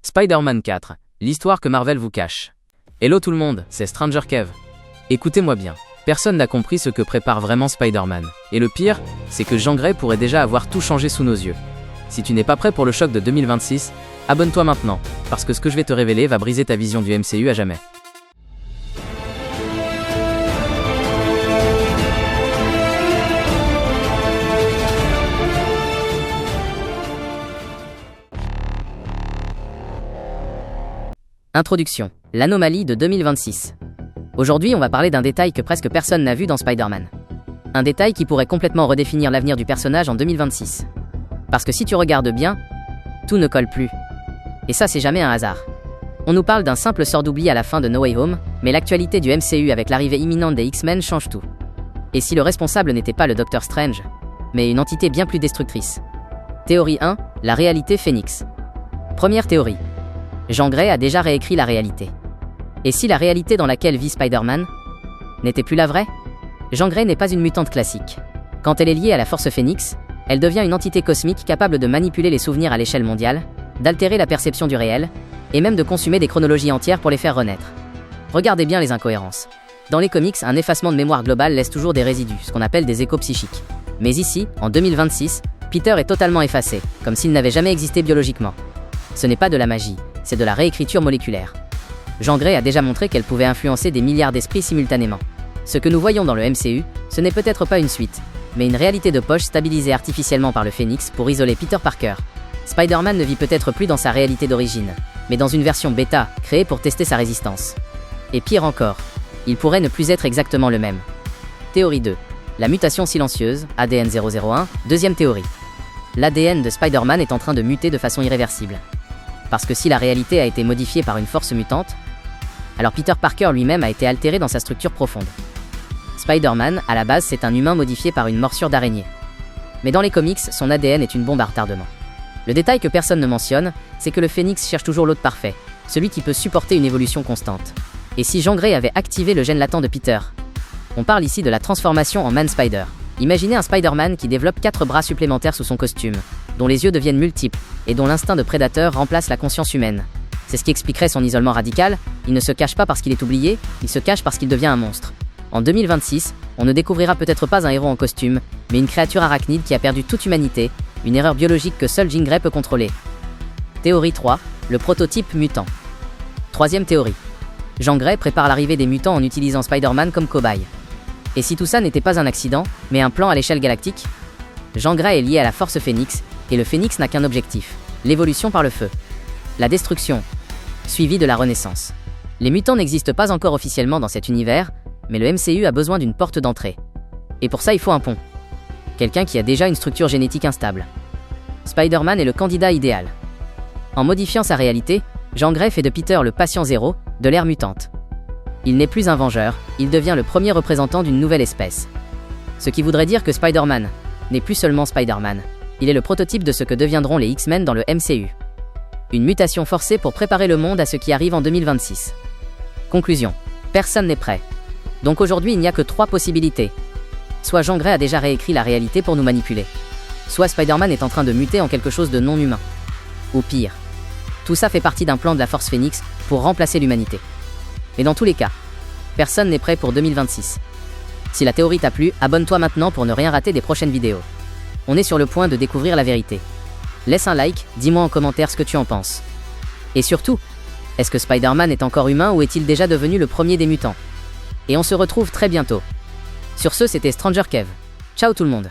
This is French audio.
Spider-Man 4, l'histoire que Marvel vous cache. Hello tout le monde, c'est Stranger Kev. Écoutez-moi bien, personne n'a compris ce que prépare vraiment Spider-Man. Et le pire, c'est que Jean Grey pourrait déjà avoir tout changé sous nos yeux. Si tu n'es pas prêt pour le choc de 2026, abonne-toi maintenant, parce que ce que je vais te révéler va briser ta vision du MCU à jamais. Introduction. L'anomalie de 2026. Aujourd'hui, on va parler d'un détail que presque personne n'a vu dans Spider-Man. Un détail qui pourrait complètement redéfinir l'avenir du personnage en 2026. Parce que si tu regardes bien, tout ne colle plus. Et ça, c'est jamais un hasard. On nous parle d'un simple sort d'oubli à la fin de No Way Home, mais l'actualité du MCU avec l'arrivée imminente des X-Men change tout. Et si le responsable n'était pas le Docteur Strange, mais une entité bien plus destructrice. Théorie 1, la réalité Phoenix. Première théorie. Jean Grey a déjà réécrit la réalité. Et si la réalité dans laquelle vit Spider-Man n'était plus la vraie? Jean Grey n'est pas une mutante classique. Quand elle est liée à la force Phoenix, elle devient une entité cosmique capable de manipuler les souvenirs à l'échelle mondiale, d'altérer la perception du réel, et même de consumer des chronologies entières pour les faire renaître. Regardez bien les incohérences. Dans les comics, un effacement de mémoire globale laisse toujours des résidus, ce qu'on appelle des échos psychiques. Mais ici, en 2026, Peter est totalement effacé, comme s'il n'avait jamais existé biologiquement. Ce n'est pas de la magie, c'est de la réécriture moléculaire. Jean Grey a déjà montré qu'elle pouvait influencer des milliards d'esprits simultanément. Ce que nous voyons dans le MCU, ce n'est peut-être pas une suite, mais une réalité de poche stabilisée artificiellement par le Phénix pour isoler Peter Parker. Spider-Man ne vit peut-être plus dans sa réalité d'origine, mais dans une version bêta, créée pour tester sa résistance. Et pire encore, il pourrait ne plus être exactement le même. Théorie 2. La mutation silencieuse, ADN 001, deuxième théorie. L'ADN de Spider-Man est en train de muter de façon irréversible. Parce que si la réalité a été modifiée par une force mutante, alors Peter Parker lui-même a été altéré dans sa structure profonde. Spider-Man, à la base, c'est un humain modifié par une morsure d'araignée. Mais dans les comics, son ADN est une bombe à retardement. Le détail que personne ne mentionne, c'est que le Phénix cherche toujours l'hôte parfait, celui qui peut supporter une évolution constante. Et si Jean Grey avait activé le gène latent de Peter? On parle ici de la transformation en Man-Spider. Imaginez un Spider-Man qui développe 4 bras supplémentaires sous son costume, dont les yeux deviennent multiples, et dont l'instinct de prédateur remplace la conscience humaine. C'est ce qui expliquerait son isolement radical. Il ne se cache pas parce qu'il est oublié, il se cache parce qu'il devient un monstre. En 2026, on ne découvrira peut-être pas un héros en costume, mais une créature arachnide qui a perdu toute humanité, une erreur biologique que seul Jean Grey peut contrôler. Théorie 3, le prototype mutant. Troisième théorie. Jean Grey prépare l'arrivée des mutants en utilisant Spider-Man comme cobaye. Et si tout ça n'était pas un accident, mais un plan à l'échelle galactique? Jean Grey est lié à la force Phénix, et le Phénix n'a qu'un objectif, l'évolution par le feu. La destruction, suivie de la renaissance. Les mutants n'existent pas encore officiellement dans cet univers, mais le MCU a besoin d'une porte d'entrée. Et pour ça il faut un pont. Quelqu'un qui a déjà une structure génétique instable. Spider-Man est le candidat idéal. En modifiant sa réalité, Jean Grey fait de Peter le patient zéro, de l'ère mutante. Il n'est plus un vengeur, il devient le premier représentant d'une nouvelle espèce. Ce qui voudrait dire que Spider-Man n'est plus seulement Spider-Man, il est le prototype de ce que deviendront les X-Men dans le MCU. Une mutation forcée pour préparer le monde à ce qui arrive en 2026. Conclusion. Personne n'est prêt. Donc aujourd'hui il n'y a que 3 possibilités. Soit Jean Grey a déjà réécrit la réalité pour nous manipuler. Soit Spider-Man est en train de muter en quelque chose de non humain. Ou pire. Tout ça fait partie d'un plan de la Force Phoenix pour remplacer l'humanité. Mais dans tous les cas, personne n'est prêt pour 2026. Si la théorie t'a plu, abonne-toi maintenant pour ne rien rater des prochaines vidéos. On est sur le point de découvrir la vérité. Laisse un like, dis-moi en commentaire ce que tu en penses. Et surtout, est-ce que Spider-Man est encore humain ou est-il déjà devenu le premier des mutants? Et on se retrouve très bientôt. Sur ce, c'était Stranger Kev. Ciao tout le monde.